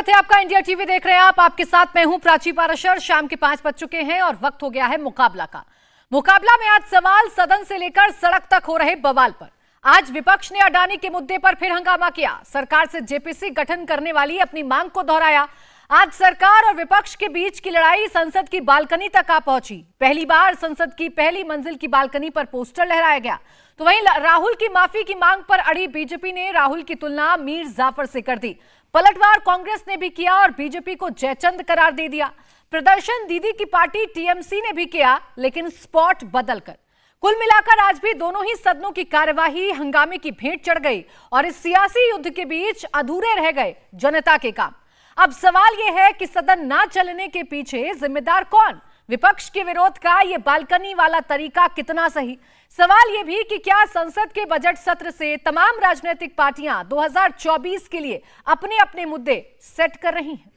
स्वागत है आपका। इंडिया टीवी देख रहे हैं आप। आपके साथ मैं हूं प्राची पाराशर। शाम के 5 बज चुके हैं और वक्त हो गया है मुकाबला का। मुकाबला में आज सवाल सदन से लेकर सड़क तक हो रहे बवाल पर। आज विपक्ष ने अडानी के मुद्दे पर फिर हंगामा किया। सरकार से जेपीसी गठन करने वाली अपनी मांग को दोहराया। आज सरकार और विपक्ष के बीच की लड़ाई संसद की बालकनी तक आ पहुंची। पहली बार संसद की पहली मंजिल की बालकनी पर पोस्टर लहराया गया। तो वहीं राहुल की माफी की मांग पर अड़ी बीजेपी ने राहुल की तुलना मीर जाफर से कर दी। पलटवार कांग्रेस ने भी किया और बीजेपी को जयचंद करार दे दिया। प्रदर्शन दीदी की पार्टी टीएमसी ने भी किया, लेकिन स्पॉट बदलकर। कुल मिलाकर आज भी दोनों ही सदनों की कार्यवाही हंगामे की भेंट चढ़ गई और इस सियासी युद्ध के बीच अधूरे रह गए जनता के काम। अब सवाल यह है कि सदन ना चलने के पीछे जिम्मेदार कौन? विपक्ष के विरोध का यह बालकनी वाला तरीका कितना सही? सवाल यह भी कि क्या संसद के बजट सत्र से तमाम राजनीतिक पार्टियां 2024 के लिए अपने अपने मुद्दे सेट कर रही हैं?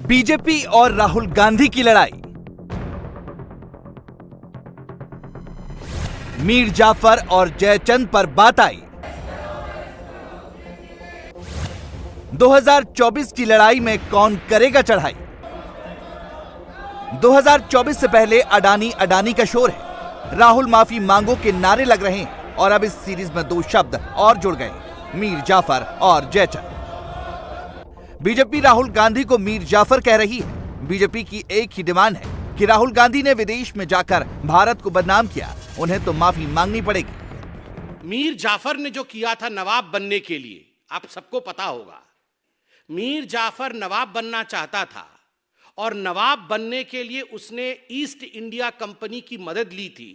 बीजेपी और राहुल गांधी की लड़ाई। मीर जाफर और जयचंद पर बात आई। 2024 की लड़ाई में कौन करेगा चढ़ाई? 2024 से पहले अडानी का शोर है। राहुल माफी मांगो के नारे लग रहे हैं और अब इस सीरीज में दो शब्द और जुड़ गए, मीर जाफर और जयचंद। बीजेपी राहुल गांधी को मीर जाफर कह रही है। बीजेपी की एक ही डिमांड है कि राहुल गांधी ने विदेश में जाकर भारत को बदनाम किया, उन्हें तो माफी मांगनी पड़ेगी। मीर जाफर ने जो किया था नवाब बनने के लिए, आप सबको पता होगा। मीर जाफर नवाब बनना चाहता था और नवाब बनने के लिए उसने ईस्ट इंडिया कंपनी की मदद ली थी।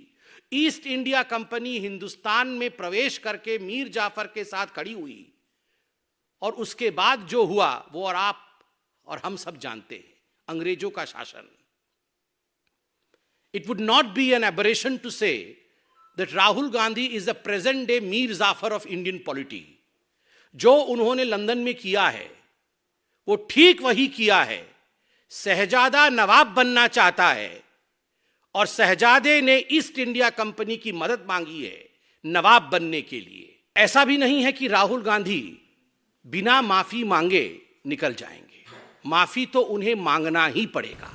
ईस्ट इंडिया कंपनी हिंदुस्तान में प्रवेश करके मीर जाफर के साथ खड़ी हुई और उसके बाद जो हुआ वो और आप और हम सब जानते हैं, अंग्रेजों का शासन। It would not be an aberration to say that Rahul Gandhi is the present day Mir Jafar of Indian polity. जो उन्होंने लंदन में किया है वो ठीक वही किया है। शहजादा नवाब बनना चाहता है और शहजादे ने ईस्ट इंडिया कंपनी की मदद मांगी है नवाब बनने के लिए। ऐसा भी नहीं है कि राहुल गांधी बिना माफी मांगे निकल जाएंगे। माफी तो उन्हें मांगना ही पड़ेगा।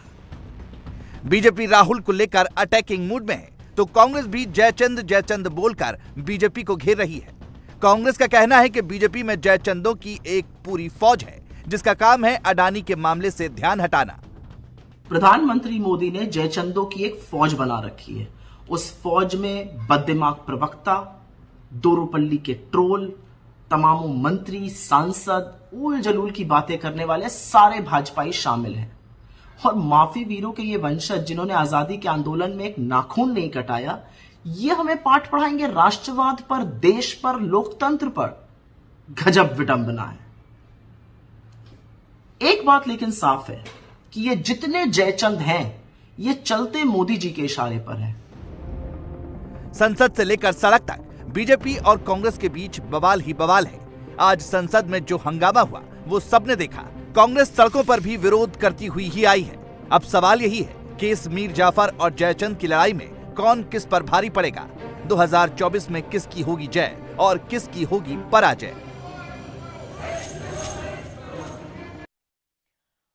बीजेपी राहुल को लेकर अटैकिंग मूड में है, तो कांग्रेस भी जयचंद बोलकर बीजेपी को घेर रही है। कांग्रेस का कहना है कि बीजेपी में जयचंदों की एक पूरी फौज है, जिसका काम है अडानी के मामले से ध्यान हटाना। प्रधानमंत्री मोदी ने जयचंदों की एक फौज बना रखी है। उस फौज में बददिमाग प्रवक्ता, दोरूपल्ली के ट्रोल, तमाम मंत्री, सांसद, उल जलूल की बातें करने वाले सारे भाजपाई शामिल हैं। और माफी वीरों के ये वंशज जिन्होंने आजादी के आंदोलन में एक नाखून नहीं कटाया, ये हमें पाठ पढ़ाएंगे राष्ट्रवाद पर, देश पर, लोकतंत्र पर। गजब विडंबना है। एक बात लेकिन साफ है कि ये जितने जयचंद हैं, ये चलते मोदी जी के इशारे पर हैं। संसद से लेकर सड़क तक बीजेपी और कांग्रेस के बीच बवाल ही बवाल है। आज संसद में जो हंगामा हुआ वो सबने देखा। कांग्रेस सड़कों पर भी विरोध करती हुई ही आई है। अब सवाल यही है कि इस मीर जाफर और जयचंद की लड़ाई में कौन किस पर भारी पड़ेगा। 2024 में किसकी होगी जय और किसकी होगी पराजय।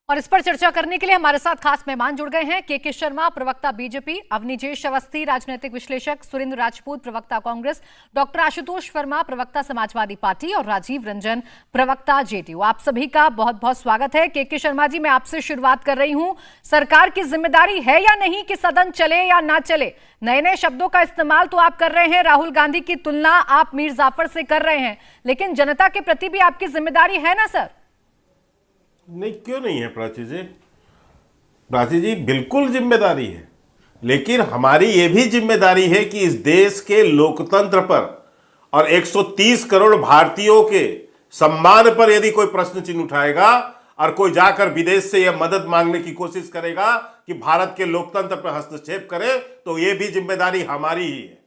और इस पर चर्चा करने के लिए हमारे साथ खास मेहमान जुड़ गए हैं। के शर्मा, प्रवक्ता बीजेपी, अवनीजेश अवस्थी, राजनीतिक विश्लेषक, सुरेंद्र राजपूत, प्रवक्ता कांग्रेस, डॉक्टर आशुतोष वर्मा, प्रवक्ता समाजवादी पार्टी और राजीव रंजन, प्रवक्ता जेडीयू। आप सभी का बहुत बहुत स्वागत है। के शर्मा जी, मैं आपसे शुरुआत कर रही हूं। सरकार की जिम्मेदारी है या नहीं कि सदन चले या ना चले? नए नए शब्दों का इस्तेमाल तो आप कर रहे हैं, राहुल गांधी की तुलना आप मीर जाफर से कर रहे हैं, लेकिन जनता के प्रति भी आपकी जिम्मेदारी है ना सर? नहीं, क्यों नहीं है प्राची जी, बिल्कुल जिम्मेदारी है। लेकिन हमारी यह भी जिम्मेदारी है कि इस देश के लोकतंत्र पर और 130 करोड़ भारतीयों के सम्मान पर यदि कोई प्रश्न चिन्ह उठाएगा और कोई जाकर विदेश से यह मदद मांगने की कोशिश करेगा कि भारत के लोकतंत्र पर हस्तक्षेप करे, तो यह भी जिम्मेदारी हमारी ही है।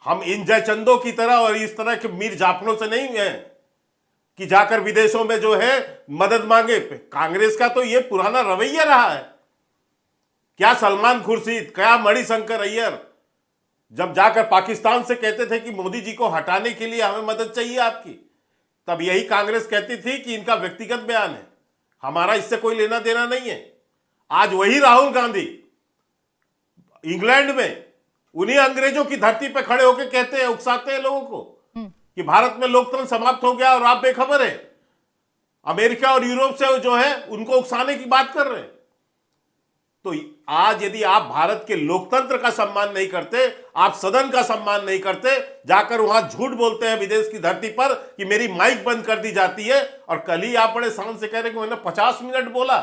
हम इन जयचंदों की तरह और इस तरह के मीर जाफरों से नहीं हैं कि जाकर विदेशों में जो है मदद मांगे। कांग्रेस का तो ये पुराना रवैया रहा है क्या सलमान खुर्शीद, क्या मणिशंकर अय्यर जब जाकर पाकिस्तान से कहते थे कि मोदी जी को हटाने के लिए हमें मदद चाहिए आपकी, तब यही कांग्रेस कहती थी कि इनका व्यक्तिगत बयान है, हमारा इससे कोई लेना देना नहीं है। आज वही राहुल गांधी इंग्लैंड में उन्हीं अंग्रेजों की धरती पर खड़े होकर कहते हैं, उकसाते हैं लोगों को कि भारत में लोकतंत्र समाप्त हो गया और आप बेखबर हैं। अमेरिका और यूरोप से जो है उनको उकसाने की बात कर रहे हैं। तो आज यदि आप भारत के लोकतंत्र का सम्मान नहीं करते, आप सदन का सम्मान नहीं करते, जाकर वहां झूठ बोलते हैं विदेश की धरती पर कि मेरी माइक बंद कर दी जाती है, और कल ही आप बड़े शान से कह रहे कि मैंने 50 मिनट बोला,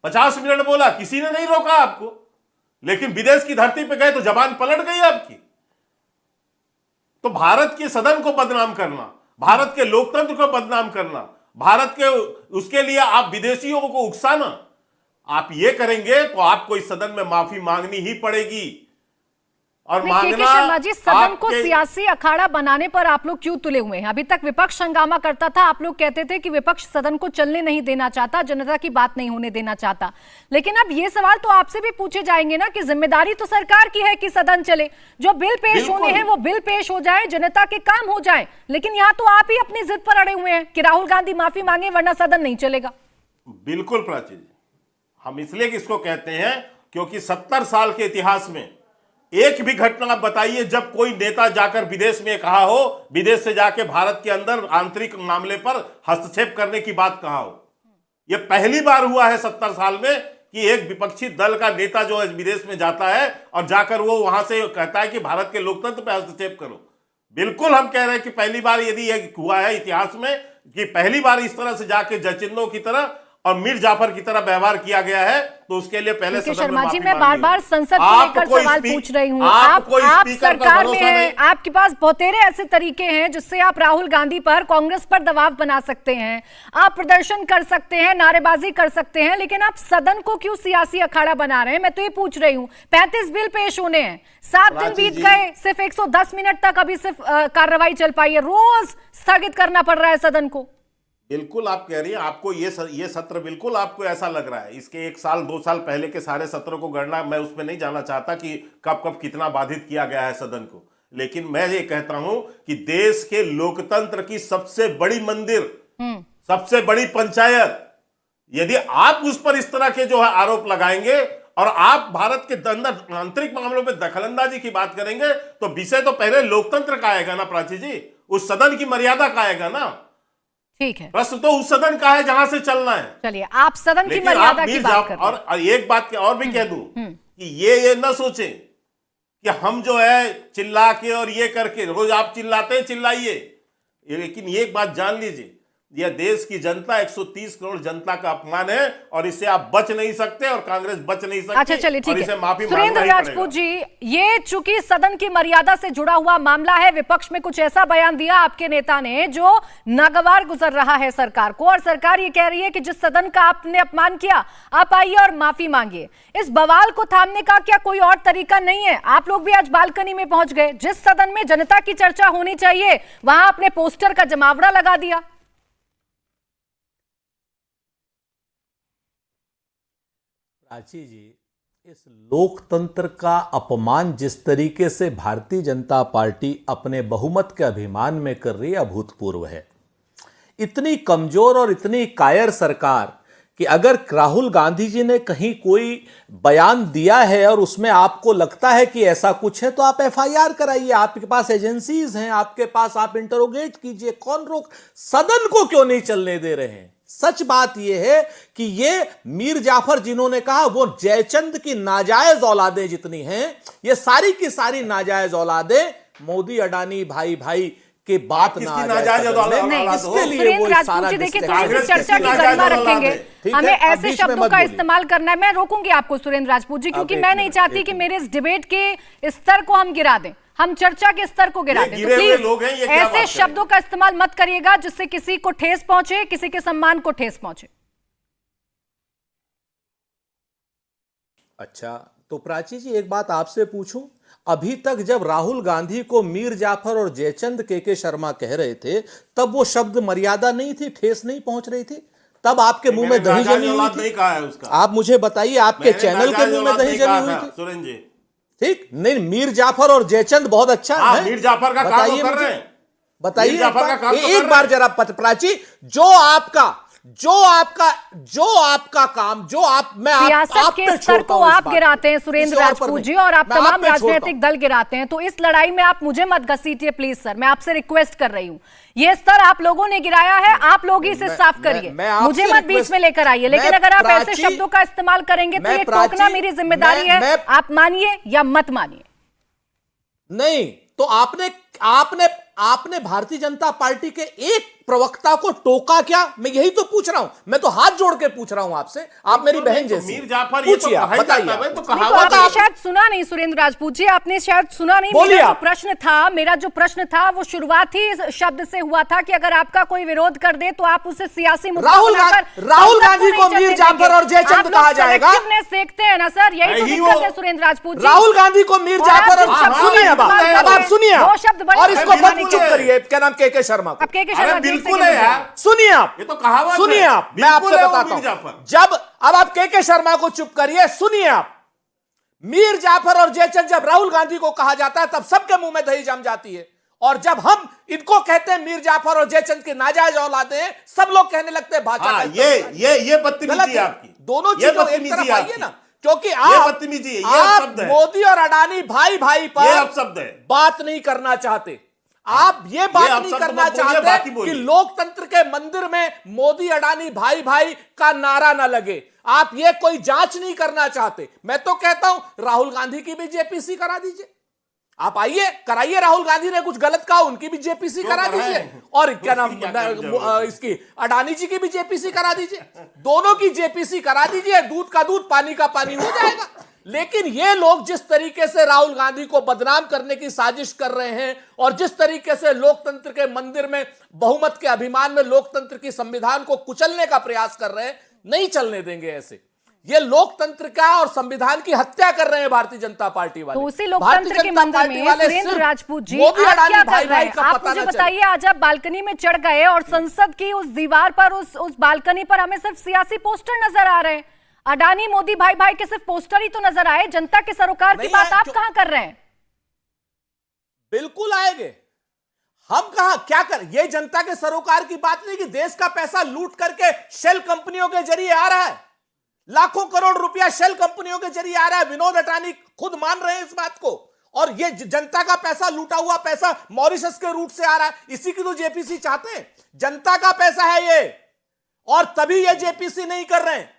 50 मिनट बोला, किसी ने नहीं रोका आपको, लेकिन विदेश की धरती पर गए तो जबान पलट गई आपकी। तो भारत के सदन को बदनाम करना, भारत के लोकतंत्र को बदनाम करना, भारत के उसके लिए आप विदेशियों को उकसाना, आप ये करेंगे तो आपको इस सदन में माफी मांगनी ही पड़ेगी। और मांगना शर्मा जी, सदन को सियासी अखाड़ा बनाने पर आप लोग क्यों तुले हुए हैं? अभी तक विपक्ष हंगामा करता था, आप लोग कहते थे कि विपक्ष सदन को चलने नहीं देना चाहता, जनता की बात नहीं होने देना चाहता, लेकिन अब ये सवाल तो आपसे भी पूछे जाएंगे ना कि जिम्मेदारी तो सरकार की है कि सदन चले, जो बिल पेश होने हैं वो बिल पेश हो जाए, जनता के काम हो जाए, लेकिन यहाँ तो आप ही अपनी जिद पर अड़े हुए हैं कि राहुल गांधी माफी मांगे वरना सदन नहीं चलेगा। बिल्कुल प्राची जी, हम इसलिए किसको कहते हैं क्योंकि 70 साल के इतिहास में एक भी घटना आप बताइए जब कोई नेता जाकर विदेश में कहा हो, विदेश से जाके भारत के अंदर आंतरिक मामले पर हस्तक्षेप करने की बात कहा हो। यह पहली बार हुआ है 70 साल में कि एक विपक्षी दल का नेता जो है विदेश में जाता है और जाकर वो वहां से कहता है कि भारत के लोकतंत्र पर हस्तक्षेप करो। बिल्कुल हम कह रहे हैं कि पहली बार यदि यह हुआ है इतिहास में कि पहली बार इस तरह से जाके जयचिंदो की तरह और मीर जाफर की तरह व्यवहार किया गया है, तो उसके लिए पहले सदन में शर्मा जी, माफी मैं बार बार संसद को लेकर सवाल पूछ रही हूँ। आप सरकार में हैं, आपके पास बहुतेरे ऐसे तरीके हैं जिससे आप राहुल गांधी पर, कांग्रेस पर दबाव बना सकते हैं, आप प्रदर्शन कर सकते हैं, नारेबाजी कर सकते हैं, लेकिन आप सदन को क्यों सियासी अखाड़ा बना रहे हैं? मैं तो ये पूछ रही हूँ, 35 बिल पेश होने हैं, 7 दिन बीत गए, सिर्फ 110 मिनट तक अभी सिर्फ कार्रवाई चल पाई है, रोज स्थगित करना पड़ रहा है सदन को। बिल्कुल आप कह रही हैं, आपको ये सत्र बिल्कुल आपको ऐसा लग रहा है। इसके 1 साल 2 साल पहले के सारे सत्रों को गणना मैं उसमें नहीं जाना चाहता कि कब कब कितना बाधित किया गया है सदन को, लेकिन मैं ये कहता हूं कि देश के लोकतंत्र की सबसे बड़ी मंदिर, सबसे बड़ी पंचायत, यदि आप उस पर इस तरह के जो है आरोप लगाएंगे और आप भारत के अंदर आंतरिक मामलों में दखलंदाजी की बात करेंगे, तो विषय तो पहले लोकतंत्र का आएगा ना प्राची जी, उस सदन की मर्यादा का आएगा ना। ठीक है, प्रश्न तो उस सदन का है जहां से चलना है। चलिए, आप सदन की मर्यादा की बात करें। और एक बात और भी कह दूं कि ये न सोचें कि हम जो है चिल्ला के और ये करके, रोज आप चिल्लाते हैं, चिल्लाइए, लेकिन ये एक बात जान लीजिए, यह देश की जनता 130 करोड़ जनता का अपमान है और इससे आप बच नहीं सकते और कांग्रेस बच नहीं सकती। अच्छा चलिए, ठीक है। माफी सुरेंद्र राजपूत जी, ये चूंकि सदन की मर्यादा से जुड़ा हुआ मामला है, विपक्ष में कुछ ऐसा बयान दिया आपके नेता ने जो नागवार गुजर रहा है सरकार को, और सरकार ये कह रही है कि जिस सदन का आपने अपमान किया, आप आइए और माफी मांगिए। इस बवाल को थामने का क्या कोई और तरीका नहीं है? आप लोग भी आज बालकनी में पहुंच गए, जिस सदन में जनता की चर्चा होनी चाहिए वहां आपने पोस्टर का जमावड़ा लगा दिया। प्राची जी, इस लोकतंत्र का अपमान जिस तरीके से भारतीय जनता पार्टी अपने बहुमत के अभिमान में कर रही है, अभूतपूर्व है। इतनी कमजोर और इतनी कायर सरकार कि अगर राहुल गांधी जी ने कहीं कोई बयान दिया है और उसमें आपको लगता है कि ऐसा कुछ है, तो आप एफआईआर कराइए, आपके पास एजेंसीज हैं, आपके पास, आप इंटरोगेट कीजिए, कौन रोक, सदन को क्यों नहीं चलने दे रहे हैं? सच बात यह है कि ये मीर जाफर जिन्होंने कहा वो जयचंद की नाजायज औलादें जितनी हैं, ये सारी की सारी नाजायज औलादें मोदी अडानी भाई भाई के बात ना इसके लिए वो सारा देखिए, थोड़ी सी चर्चा की गरिमा रखेंगे, हमें ऐसे शब्दों का इस्तेमाल करना है। मैं रोकूंगी आपको सुरेंद्र राजपूत जी, क्योंकि मैं नहीं चाहती कि मेरे इस डिबेट के स्तर को हम गिरा दें, हम चर्चा के स्तर को गिरा दें। तो प्लीज ऐसे शब्दों का इस्तेमाल मत करिएगा जिससे किसी को ठेस पहुंचे, किसी के सम्मान को ठेस पहुंचे। अच्छा, तो प्राची जी एक बात आपसे पूछूं, अभी तक जब राहुल गांधी को मीर जाफर और जयचंद के शर्मा कह रहे थे, तब वो शब्द मर्यादा नहीं थी, ठेस नहीं पहुंच रही थी, तब आपके मुंह में दही जमी हुई नहीं थी? कहा है उसका। आप मुझे बताइए, आपके चैनल के मुंह में दही जमी हुई थी? सुरेंद्र जी, ठीक नहीं, मीर जाफर और जयचंद बहुत अच्छा है। मीर जाफर का काम वो कर रहे हैं। बताइए मीर जाफर का काम तो कर एक रहे बार हैं। जरा प्राची, जो आपका काम, जो आप, मैं सियासत आप के पे स्तर छोड़ता को हूं इस आप बात गिराते हैं को। सुरेंद्र किसी और पर राजपूत नहीं। जी, और आप मैं आप तमाम पे छोड़ता राजनीतिक हूं। दल गिराते हैं, तो इस लड़ाई में आप मुझे मत घसीटिए प्लीज सर, मैं आपसे रिक्वेस्ट कर रही हूं। ये स्तर आप लोगों ने गिराया है, आप लोग ही इसे साफ करिए, मैं आपसे मुझे मत बीच रिक्वेस्ट- में लेकर आइए। लेकिन मैं अगर आप ऐसे प्राची- शब्दों का इस्तेमाल करेंगे तो मैं ये प्राची- टोकना मेरी जिम्मेदारी है, मैं- आप मानिए या मत मानिए। नहीं तो आपने भारतीय जनता पार्टी के एक प्रवक्ता को टोका क्या? मैं यही तो पूछ रहा हूं, मैं तो हाथ जोड़ के पूछ रहा हूं आपसे, आप मेरी बहन जैसी। मीर जाफर ये तो पूछिए, कहा ही बताइए जाता है, आप। तो नहीं, तो कहावत आपने है। शायद सुना नहीं सुरेंद्र राजपूत जी, आपने शायद सुना नहीं। बोलिए मेरा जो आप। प्रश्न था वो शुरुआत ही इस शब्द से हुआ था कि अगर आपका कोई विरोध कर दे तो आप उसे सियासी मुद्दा राहुल बनाकर राहुल संसद गांधी नहीं को चलने मीर जाफर देंगे। और जयचंद आप लोग कहा जाएगा? selectiveness देखते हैं ना सर, यही तो यही दिक्कत वो- है सुरेंद्र राजपूत जी। राहुल गांधी को मीर और आप जाफर, जिन और शब्दों सुनिए का इस्तेमाल अब आप सुनिए दो शब्द बड़े और इसको बुनियादी मत चुप हैं। करिए, क्या नाम के शर्मा को। अब के अरे शर्मा जी, बिल्कुल एक है सेकंड यार, सुनिए आप, ये तो कहावत सुनिए है। आप, मैं आपसे बिल्कुल है वो बताता मीर जाफर। हूं। जब अब आप के शर्मा को चुप करिए, सुनिए आप, मीर जाफर और जयचंद जब राहुल गांधी को कहा जाता है तब सबके मुंह में दही जम जाती है, और जब हम इनको कहते हैं मीर जाफर और जयचंद की नाजायज औलादे हैं, सब लोग कहने लगते हैं भाषा हाँ, का इस्तेमाल। ये बदतमीजी गलत है है आपकी। दोनों ये चीजों एक बदतमीजी तरफ है आइए आपकी। ना, क्योंकि ये आप बदतमीजी है, ये आप अपशब्द है। मोदी और अडानी भाई भाई ये पर अपशब्द है। बात नहीं करना चाहते, आप ये बात नहीं अपशब्द करना मत बोलिए, चाहते बाकी कि बोलिए। लोकतंत्र के मंदिर में मोदी अडानी भाई भाई का नारा ना लगे, आप ये कोई जांच नहीं करना चाहते। मैं तो कहता हूं राहुल गांधी की भी जेपीसी करा दीजिए, आप आइए कराइए, राहुल गांधी ने कुछ गलत कहा उनकी भी जेपीसी करा कराएं। दीजिए, और क्या नाम उसकी क्या जरूरत है? इसकी अडानी जी की भी जेपीसी करा दीजिए, दोनों की जेपीसी करा दीजिए, दूध का दूध पानी का पानी हो जाएगा। लेकिन ये लोग जिस तरीके से राहुल गांधी को बदनाम करने की साजिश कर रहे हैं, और जिस तरीके से लोकतंत्र के मंदिर में बहुमत के अभिमान में लोकतंत्र की संविधान को कुचलने का प्रयास कर रहे हैं, नहीं चलने देंगे ऐसे। ये लोकतंत्र का और संविधान की हत्या कर रहे हैं भारतीय जनता पार्टी वाले। तो उसी लोकतंत्र के मंदिर में सुरेंद्र राजपूत जी आप क्या कर रहे हैं? आप मुझे बताइए, आज आप बालकनी में चढ़ गए और संसद की उस दीवार पर, उस बालकनी पर हमें सिर्फ सियासी पोस्टर नजर आ रहे हैं। अडानी मोदी भाई भाई के सिर्फ पोस्टर ही तो नजर आए, जनता के सरोकार की बात आप कहां कर रहे हैं? बिल्कुल आएंगे, हम कहा क्या कर, ये जनता के सरोकार की बात नहीं कि देश का पैसा लूट करके शेल कंपनियों के जरिए आ रहा है, लाखों करोड़ रुपया शेल कंपनियों के जरिए आ रहा है। विनोद अडानी खुद मान रहे हैं इस बात को, और ये जनता का पैसा, लूटा हुआ पैसा मॉरिशस के रूट से आ रहा है, इसी की तो जेपीसी चाहते हैं। जनता का पैसा है ये, और तभी ये जेपीसी नहीं कर रहे हैं।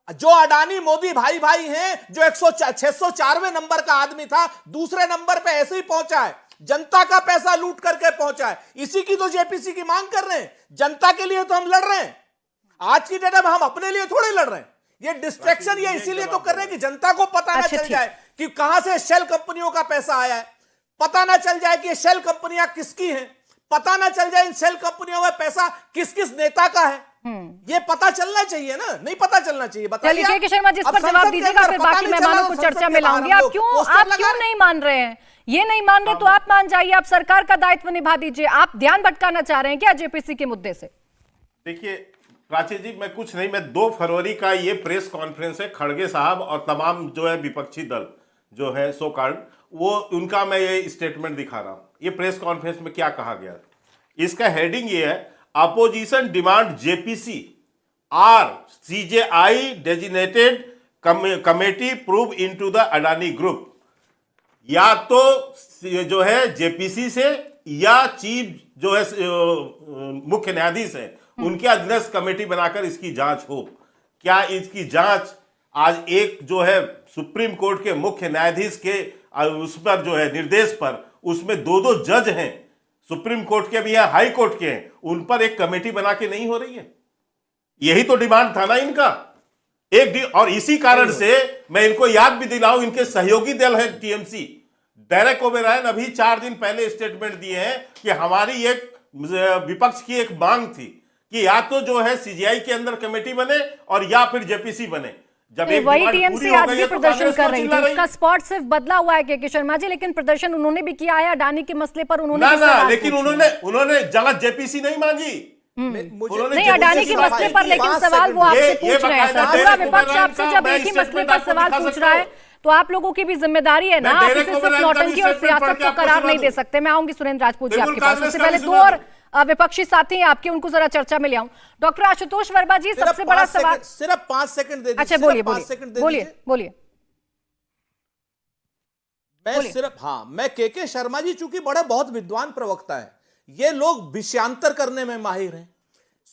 जो अडानी मोदी भाई भाई हैं, जो 604वें नंबर का आदमी था, दूसरे नंबर पे ऐसे ही पहुंचा है, जनता का पैसा लूट करके पहुंचा है, इसी की तो जेपीसी की मांग कर रहे हैं। जनता के लिए तो हम लड़ रहे हैं, आज की डेट में हम अपने लिए थोड़े लड़ रहे हैं। ये डिस्ट्रैक्शन ये इसीलिए तो कर रहे हैं कि जनता को पता ना चल जाए कि कहां से शेल कंपनियों का पैसा आया है, पता ना चल जाए कि ये शेल कंपनियां किसकी हैं, पता ना चल जाए इन शेल कंपनियों में पैसा किस किस नेता का है। ये पता चलना चाहिए ना, नहीं पता चलना चाहिए। चलिए के शर्मा जी, इस पर जवाब दीजिएगा, फिर बाकी मेहमानों को चर्चा में लाऊंगी। आप क्यों नहीं मान रहे हैं? ये नहीं मान रहे तो आप मान जाइए, आप सरकार का दायित्व निभा दीजिए। आप ध्यान भटकाना चाह रहे हैं क्या जेपीसी के मुद्दे से? देखिए प्राची जी, मैं कुछ नहीं, मैं 2 फरवरी का ये प्रेस कॉन्फ्रेंस है, खड़गे साहब और तमाम जो है विपक्षी दल जो है सो कॉल्ड, वो उनका मैं ये स्टेटमेंट दिखा रहा हूं। ये प्रेस कॉन्फ्रेंस में क्या कहा गया, इसका हेडिंग ये है, opposition demand JPC or CJI designated committee probe into the Adani group. या तो जो है जेपीसी से, या चीफ जो है मुख्य न्यायाधीश है उनके अधीनस्थ कमेटी बनाकर इसकी जांच हो। क्या इसकी जांच आज एक जो है सुप्रीम कोर्ट के मुख्य न्यायाधीश के उस पर जो है निर्देश पर, उसमें 2 जज हैं, सुप्रीम कोर्ट के भी हैं, हाई कोर्ट के हैं, उन पर एक कमेटी बना के नहीं हो रही है? यही तो डिमांड था ना इनका। और इसी कारण से मैं इनको याद भी दिलाऊं, इनके सहयोगी दल है टीएमसी, डेरेक ओबेरॉयन अभी 4 दिन पहले स्टेटमेंट दिए हैं कि हमारी एक विपक्ष की एक मांग थी कि या तो जो है सीजीआई के अंदर कमेटी बने और या फिर जेपीसी बने। जब एक वही टीएमसी आज भी प्रदर्शन कर रही थी, उसका स्पॉट सिर्फ बदला हुआ है के शर्मा जी, लेकिन प्रदर्शन उन्होंने भी किया है अडानी के मसले पर। उन्होंने ना लेकिन उन्होंने जगह जेपीसी नहीं मांगी, नहीं, अडानी के मसले पर लेकिन सवाल वो आपसे पूछ रहे हैं सर। पूरा विपक्ष आपसे जब एक ही मसले पर सवाल पूछ रहा है तो आप लोगों की भी जिम्मेदारी है ना, आप इसे सिर्फ नौटंकी और सियासत को करार नहीं दे सकते। मैं आऊंगी सुरेंद्र राजपूत जी आपके पास। उससे पहले दो और विपक्षी साथी हैं आपके, उनको जरा चर्चा में ले आऊं। डॉक्टर आशुतोष वर्मा जी, सबसे बड़ा सवाल, सिर्फ 5 सेकंड दे दीजिए। अच्छा बोलिए। मैं के शर्मा जी चूंकि बड़े बहुत विद्वान प्रवक्ता है, ये लोग विषयांतर करने में माहिर हैं।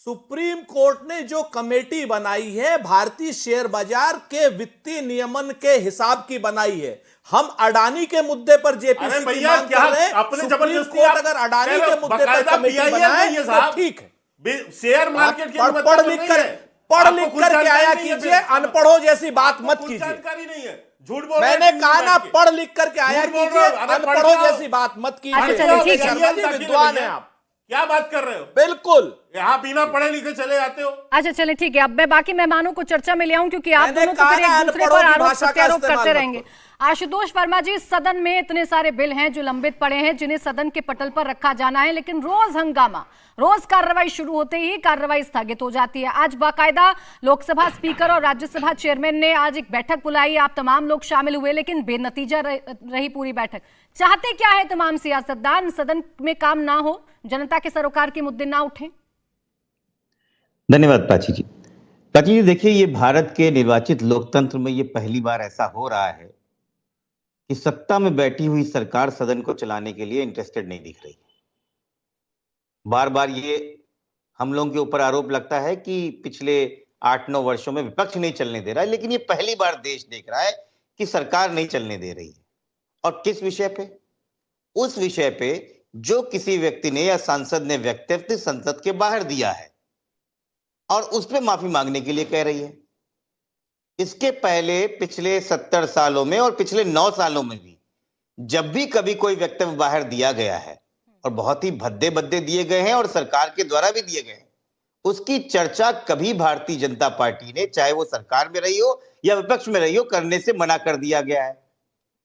सुप्रीम कोर्ट ने जो कमेटी बनाई है भारतीय शेयर बाजार के वित्तीय नियमन के हिसाब की बनाई है। हम अडानी के मुद्दे पर जेपीसी की मांग कर रहे हैं। अपने सुप्रीम कोर्ट अगर अडानी के मुद्दे पर कमेटी बनाए तो ठीक है। शेयर मार्केट पढ़ लिख कर आया कीजिए, अनपढ़ों जैसी बात मत कीजिए। जानकारी नहीं है, झूठ बोल। मैंने कहा ना, पढ़ लिख करके आया कीजिए, अनपढ़ों जैसी बात मत कीजिए। चलिए, ठीक है। विद्वान है आप, क्या बात कर रहे हो? बिल्कुल यहाँ बिना पढ़े लिखे चले जाते हो। अच्छा चलिए ठीक है, अब मैं बाकी मेहमानों को चर्चा में ले आऊं क्योंकि आप दोनों तो फिर एक दूसरे पर आरोप प्रत्यारोप करते रहेंगे। आशुतोष वर्मा जी, सदन में इतने सारे बिल हैं जो लंबित पड़े हैं, जिन्हें सदन के पटल पर रखा जाना है, लेकिन रोज हंगामा, रोज कार्रवाई शुरू होते ही कार्रवाई स्थगित हो जाती है। आज बाकायदा लोकसभा स्पीकर और राज्यसभा चेयरमैन ने आज एक बैठक बुलाई, आप तमाम लोग शामिल हुए, लेकिन बेनतीजा रही पूरी बैठक। चाहते क्या है तमाम सियासतदान? सदन में काम ना हो, जनता के सरोकार के मुद्दे ना उठे। धन्यवाद प्राची जी। प्राची जी, देखिए, ये भारत के निर्वाचित लोकतंत्र में ये पहली बार ऐसा हो रहा है कि सत्ता में बैठी हुई सरकार सदन को चलाने के लिए इंटरेस्टेड नहीं दिख रही। बार बार ये हम लोगों के ऊपर आरोप लगता है कि पिछले 8-9 वर्षों में विपक्ष नहीं चलने दे रहा है, लेकिन ये पहली बार देश देख रहा है कि सरकार नहीं चलने दे रही है। और किस विषय पे? उस विषय पे जो किसी व्यक्ति ने या सांसद ने वक्तव्य संसद के बाहर दिया है और उस पर माफी मांगने के लिए कह रही है। इसके पहले पिछले 70 सालों में और पिछले 9 सालों में भी जब भी कभी कोई वक्तव्य बाहर दिया गया है, और बहुत ही भद्दे दिए गए हैं और सरकार के द्वारा भी दिए गए हैं, उसकी चर्चा कभी भारतीय जनता पार्टी ने, चाहे वो सरकार में रही हो या विपक्ष में रही हो, करने से मना कर दिया गया है।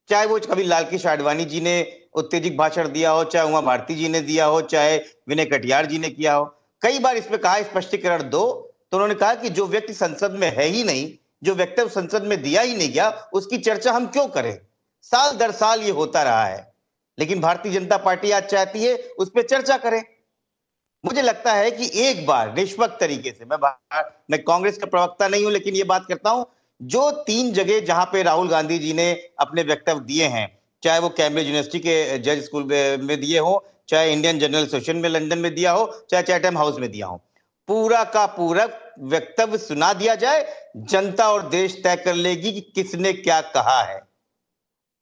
चाहे वो कभी लाल कृष्ण आडवाणी जी ने उत्तेजक भाषण दिया हो, चाहे उमा भारती जी ने दिया हो, चाहे विनय कटियार जी ने किया हो, कई बार इस पे कहा स्पष्टीकरण दो, तो उन्होंने कहा कि जो व्यक्ति संसद में है ही नहीं, जो वक्तव्य संसद में दिया ही नहीं गया, उसकी चर्चा हम क्यों करें? साल दर साल ये होता रहा है, लेकिन भारतीय जनता पार्टी आज चाहती है उस पर चर्चा करें। मुझे लगता है कि एक बार निष्पक्ष तरीके से, मैं कांग्रेस का प्रवक्ता नहीं हूं, लेकिन ये बात करता हूं, जो 3 जगह जहां पे राहुल गांधी जी ने अपने वक्तव्य दिए हैं, चाहे वो कैम्ब्रिज यूनिवर्सिटी के जज स्कूल में दिए हो, चाहे इंडियन जर्नल एसोसिएशन में लंदन में दिया हो, चाहे चैथम हाउस में दिया हो, पूरा का पूरा वक्तव्य सुना दिया जाए, जनता और देश तय कर लेगी कि किसने क्या कहा है।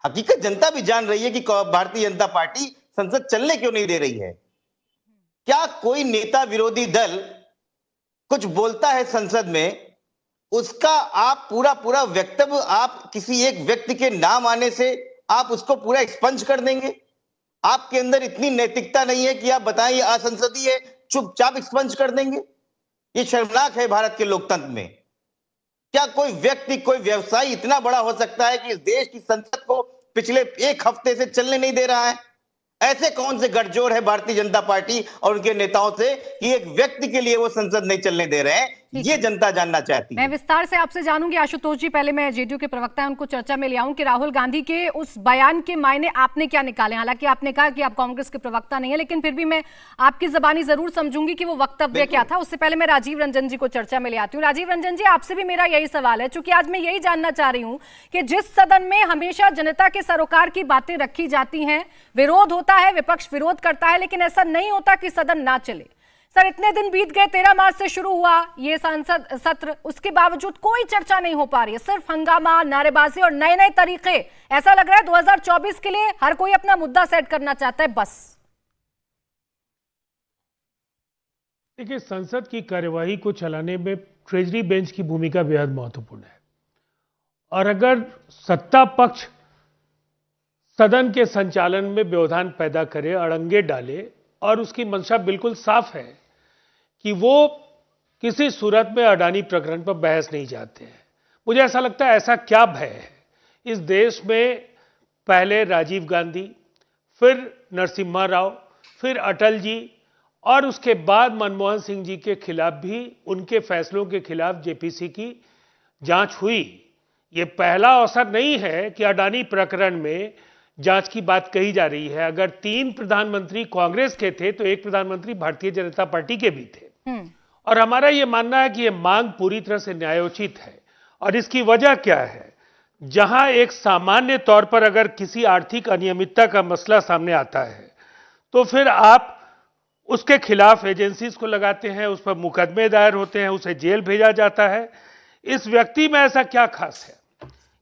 हकीकत जनता भी जान रही है कि भारतीय जनता पार्टी संसद चलने क्यों नहीं दे रही है। क्या कोई नेता विरोधी दल कुछ बोलता है संसद में, उसका आप पूरा वक्तव्य आप किसी एक व्यक्ति के नाम आने से आप उसको पूरा एक्सपंज कर देंगे? आपके अंदर इतनी नैतिकता नहीं है कि आप बताएं ये असंसदीय है, चुपचाप एक्सपंज कर देंगे? ये शर्मनाक है भारत के लोकतंत्र में। क्या कोई व्यक्ति, कोई व्यवसायी इतना बड़ा हो सकता है कि इस देश की संसद को पिछले 1 हफ्ते से चलने नहीं दे रहा है? ऐसे कौन से गठजोड़ है भारतीय जनता पार्टी और उनके नेताओं से कि एक व्यक्ति के लिए वो संसद नहीं चलने दे रहे हैं? ये जनता जानना चाहती है। मैं विस्तार से आपसे जानूंगी आशुतोष जी, पहले मैं जेडीयू के प्रवक्ता हैं उनको चर्चा में ले आऊं कि राहुल गांधी के उस बयान के मायने आपने क्या निकाले। हालांकि आपने कहा कि आप कांग्रेस के प्रवक्ता नहीं है, लेकिन फिर भी मैं आपकी जबानी जरूर समझूंगी कि वो वक्तव्य क्या था। उससे पहले मैं राजीव रंजन जी को चर्चा में ले आती हूँ। राजीव रंजन जी, आपसे भी मेरा यही सवाल है, चूंकि आज मैं यही जानना चाह रही हूँ कि जिस सदन में हमेशा जनता के सरोकार की बातें रखी जाती हैं, विरोध होता है, विपक्ष विरोध करता है, लेकिन ऐसा नहीं होता कि सदन ना चले। सर, इतने दिन बीत गए, 13 मार्च से शुरू हुआ ये संसद सत्र, उसके बावजूद कोई चर्चा नहीं हो पा रही है, सिर्फ हंगामा, नारेबाजी और नए तरीके। ऐसा लग रहा है 2024 के लिए हर कोई अपना मुद्दा सेट करना चाहता है बस। देखिए, संसद की कार्यवाही को चलाने में ट्रेजरी बेंच की भूमिका बेहद महत्वपूर्ण है, और अगर सत्ता पक्ष सदन के संचालन में व्यवधान पैदा करे, अड़ंगे डाले, और उसकी मंशा बिल्कुल साफ है कि वो किसी सूरत में अडानी प्रकरण पर बहस नहीं चाहते हैं। मुझे ऐसा लगता है, ऐसा क्या भय है इस देश में? पहले राजीव गांधी, फिर नरसिम्हा राव, फिर अटल जी, और उसके बाद मनमोहन सिंह जी के खिलाफ भी उनके फैसलों के खिलाफ जेपीसी की जांच हुई। ये पहला अवसर नहीं है कि अडानी प्रकरण में जांच की बात कही जा रही है। अगर 3 प्रधानमंत्री कांग्रेस के थे तो 1 प्रधानमंत्री भारतीय जनता पार्टी के भी थे। और हमारा यह मानना है कि यह मांग पूरी तरह से न्यायोचित है। और इसकी वजह क्या है? जहां एक सामान्य तौर पर अगर किसी आर्थिक अनियमितता का मसला सामने आता है तो फिर आप उसके खिलाफ एजेंसीज को लगाते हैं, उस पर मुकदमे दायर होते हैं, उसे जेल भेजा जाता है। इस व्यक्ति में ऐसा क्या खास है?